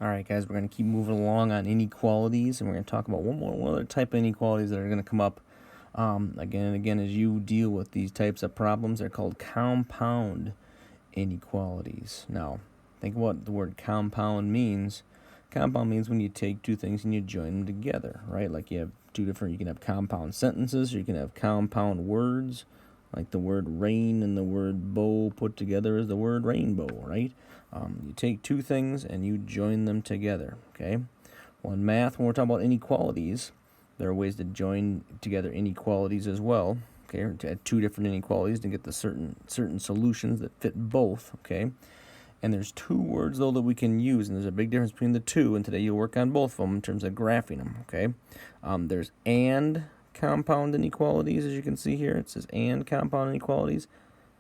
All right, guys, we're going to keep moving along on inequalities, and we're going to talk about one other type of inequalities that are going to come up again and again as you deal with these types of problems. They're called compound inequalities. Now, think what the word compound means. Compound means when you take two things and you join them together, right? Like you have you can have compound sentences, or you can have compound words, like the word rain and the word bow put together is the word rainbow, right? You take two things and you join them together, okay? Well, in math, when we're talking about inequalities, there are ways to join together inequalities as well, okay? Or to add two different inequalities to get the certain solutions that fit both, okay? And there's two words, though, that we can use, and there's a big difference between the two, and today you'll work on both of them in terms of graphing them, okay? There's and compound inequalities, as you can see here. It says and compound inequalities.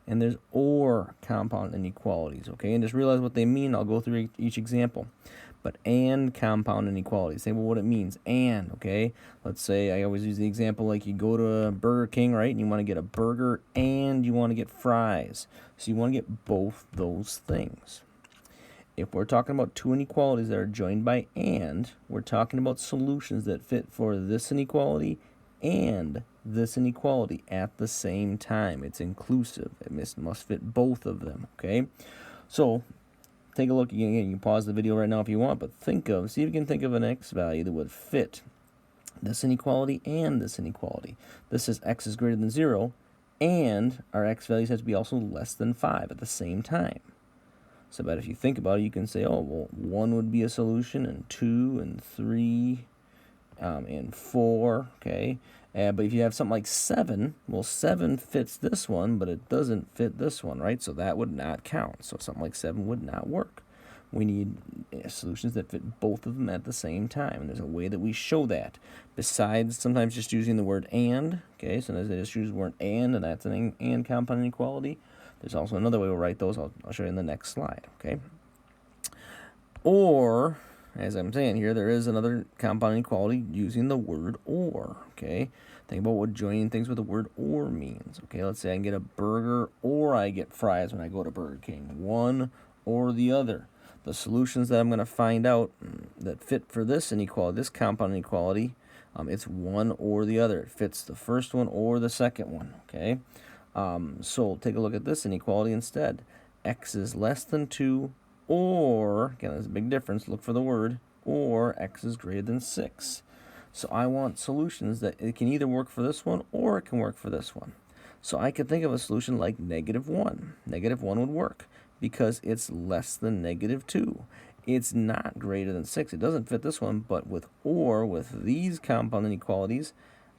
And there's or compound inequalities, okay? And just realize what they mean. I'll go through each example. But and compound inequalities. Say, well, what it means. And, okay? Let's say, I always use the example like you go to Burger King, right? And you want to get a burger and you want to get fries. So you want to get both those things. If we're talking about two inequalities that are joined by and, we're talking about solutions that fit for this inequality and this inequality at the same time. It's inclusive. It must fit both of them, okay? So take a look again. You can pause the video right now if you want, but see if you can think of an x value that would fit this inequality and this inequality. This says x is greater than 0, and our x values have to be also less than 5 at the same time. So, but if you think about it, you can say, oh, well, 1 would be a solution, and 2, and 3, and 4, okay? But if you have something like 7, well, 7 fits this one, but it doesn't fit this one, right? So that would not count. So something like 7 would not work. We need solutions that fit both of them at the same time. And there's a way that we show that. Besides sometimes just using the word and, okay? Sometimes they just use the word and that's an and compound inequality. There's also another way we'll write those. I'll show you in the next slide, okay? Or, as I'm saying here, there is another compound inequality using the word or, okay? Think about what joining things with the word or means, okay? Let's say I can get a burger or I get fries when I go to Burger King. One or the other. The solutions that I'm going to find out that fit for this inequality, this compound inequality, it's one or the other. It fits the first one or the second one, okay? So take a look at this inequality instead. X is less than 2 or, again, there's a big difference, look for the word, or x is greater than 6. So I want solutions that it can either work for this one or it can work for this one. So I could think of a solution like -1. -1 would work because it's less than -2. It's not greater than 6. It doesn't fit this one, but with these compound inequalities,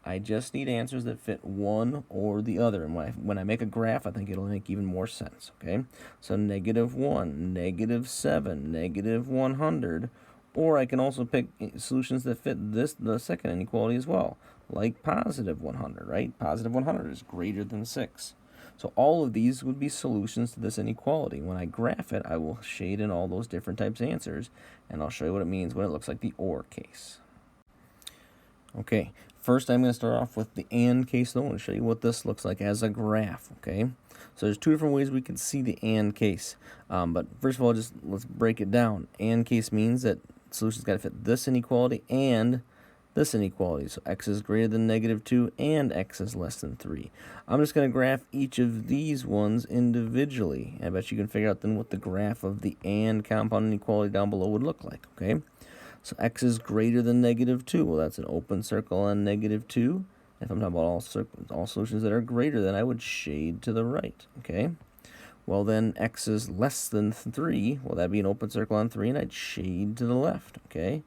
I just need answers that fit one or the other. And when I make a graph, I think it'll make even more sense, okay? So -1, -7, -100. Or I can also pick solutions that fit the second inequality as well, like +100, right? +100 is greater than 6. So all of these would be solutions to this inequality. When I graph it, I will shade in all those different types of answers, and I'll show you what it means when it looks like the or case. Okay, first I'm going to start off with the and case, though. I'm going to show you what this looks like as a graph, okay? So there's two different ways we can see the and case. But first of all, just let's break it down. And case means that solution's got to fit this inequality and this inequality. So x is greater than -2 and x is less than 3. I'm just going to graph each of these ones individually. I bet you can figure out then what the graph of the and compound inequality down below would look like, okay? So x is greater than -2. Well, that's an open circle on -2. If I'm talking about all solutions that are greater than, I would shade to the right, okay? Well, then x is less than 3. Well, that'd be an open circle on 3, and I'd shade to the left, okay?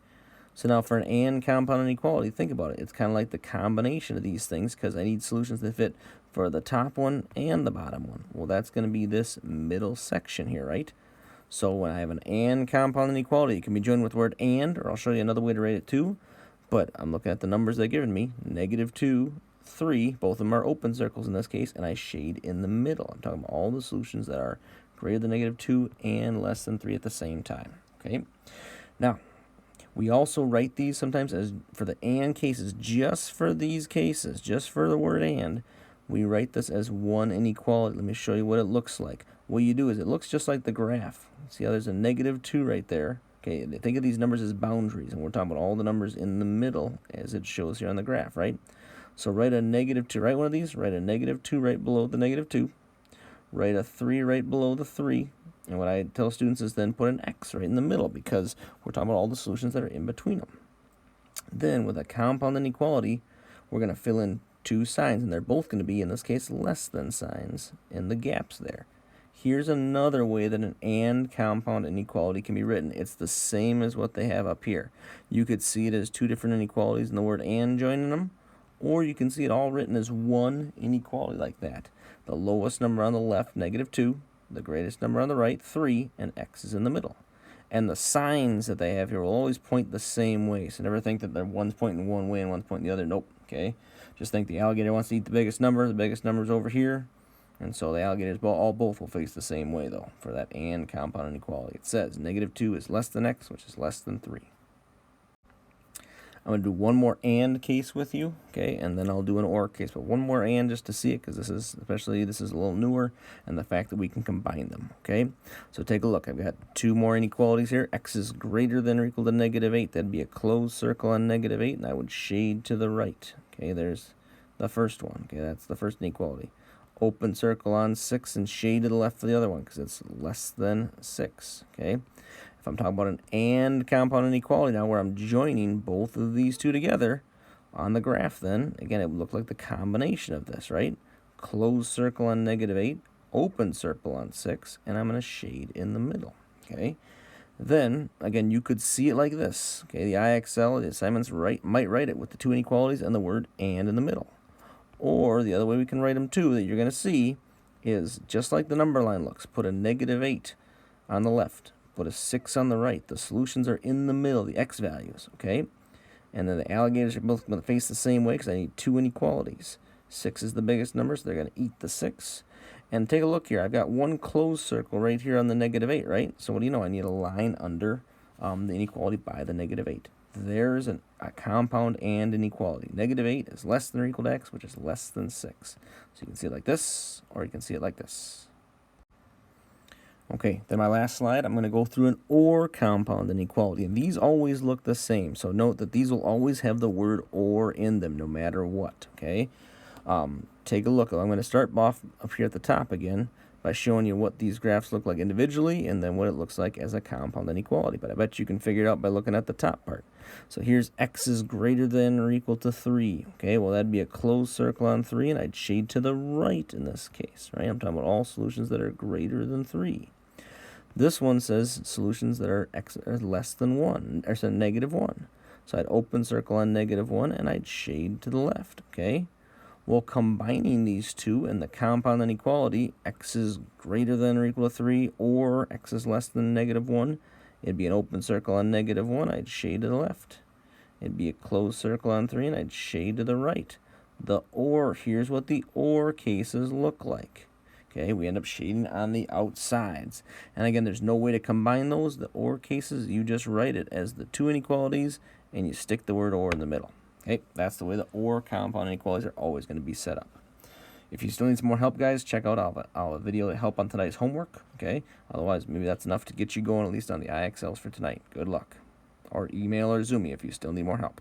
So now for an and compound inequality, think about it. It's kind of like the combination of these things because I need solutions that fit for the top one and the bottom one. Well, that's going to be this middle section here, right? So when I have an and compound inequality, it can be joined with the word and, or I'll show you another way to write it too. But I'm looking at the numbers they've given me, -2, 3. Both of them are open circles in this case, and I shade in the middle. I'm talking about all the solutions that are greater than -2 and less than 3 at the same time. Okay. Now, we also write these sometimes as for the and cases, just for these cases, just for the word and, we write this as one inequality. Let me show you what it looks like. What you do is it looks just like the graph. See how there's a -2 right there. Okay, think of these numbers as boundaries, and we're talking about all the numbers in the middle as it shows here on the graph, right? So write a -2, write one of these, write a -2 right below the -2, write a 3 right below the 3, and what I tell students is then put an X right in the middle because we're talking about all the solutions that are in between them. Then with a compound inequality, we're going to fill in 2 signs, and they're both going to be, in this case, less than signs in the gaps there. Here's another way that an and compound inequality can be written. It's the same as what they have up here. You could see it as 2 different inequalities and the word and joining them, or you can see it all written as one inequality like that. The lowest number on the left, -2, the greatest number on the right, 3, and X is in the middle. And the signs that they have here will always point the same way. So never think that one's pointing one way and one's pointing the other. Nope, okay? Just think the alligator wants to eat the biggest number's over here. And so the alligators both will face the same way, though, for that and compound inequality. It says -2 is less than X, which is less than 3. I'm going to do one more and case with you, okay, and then I'll do an or case. But one more and just to see it, because this is a little newer, and the fact that we can combine them, okay? So take a look. I've got 2 more inequalities here. X is greater than or equal to -8. That'd be a closed circle on -8, and I would shade to the right. Okay, there's the first one. Okay, that's the first inequality. Open circle on 6 and shade to the left for the other one because it's less than 6, okay? If I'm talking about an and compound inequality now where I'm joining both of these 2 together on the graph, then, again, it would look like the combination of this, right? Closed circle on -8, open circle on 6, and I'm going to shade in the middle, okay? Then, again, you could see it like this, okay? The IXL, the assignments might write it with the 2 inequalities and the word and in the middle. Or the other way we can write them too that you're going to see is just like the number line looks. Put a -8 on the left. Put a 6 on the right. The solutions are in the middle, the X values, okay? And then the alligators are both going to face the same way because I need 2 inequalities. 6 is the biggest number, so they're going to eat the 6. And take a look here. I've got one closed circle right here on the -8, right? So what do you know? I need a line under the inequality by the -8. There's a compound and inequality. -8 is less than or equal to X, which is less than 6. So you can see it like this, or you can see it like this. Okay, then my last slide, I'm going to go through an or compound inequality. And these always look the same. So note that these will always have the word or in them, no matter what, okay? Take a look. I'm going to start off up here at the top again by showing you what these graphs look like individually and then what it looks like as a compound inequality. But I bet you can figure it out by looking at the top part. So here's X is greater than or equal to 3. Okay, well, that'd be a closed circle on 3, and I'd shade to the right in this case, right? I'm talking about all solutions that are greater than 3. This one says solutions that are X are less than 1, or so -1. So I'd open circle on -1, and I'd shade to the left, okay? Well, combining these 2 and the compound inequality, X is greater than or equal to 3, or X is less than -1, it'd be an open circle on -1, I'd shade to the left. It'd be a closed circle on 3, and I'd shade to the right. The or, here's what the or cases look like. Okay, we end up shading on the outsides. And again, there's no way to combine those. The or cases, you just write it as the 2 inequalities, and you stick the word or in the middle. Okay, that's the way the or compound inequalities are always going to be set up. If you still need some more help, guys, check out our video to help on tonight's homework. Okay, otherwise, maybe that's enough to get you going at least on the IXLs for tonight. Good luck. Or email or Zoom me if you still need more help.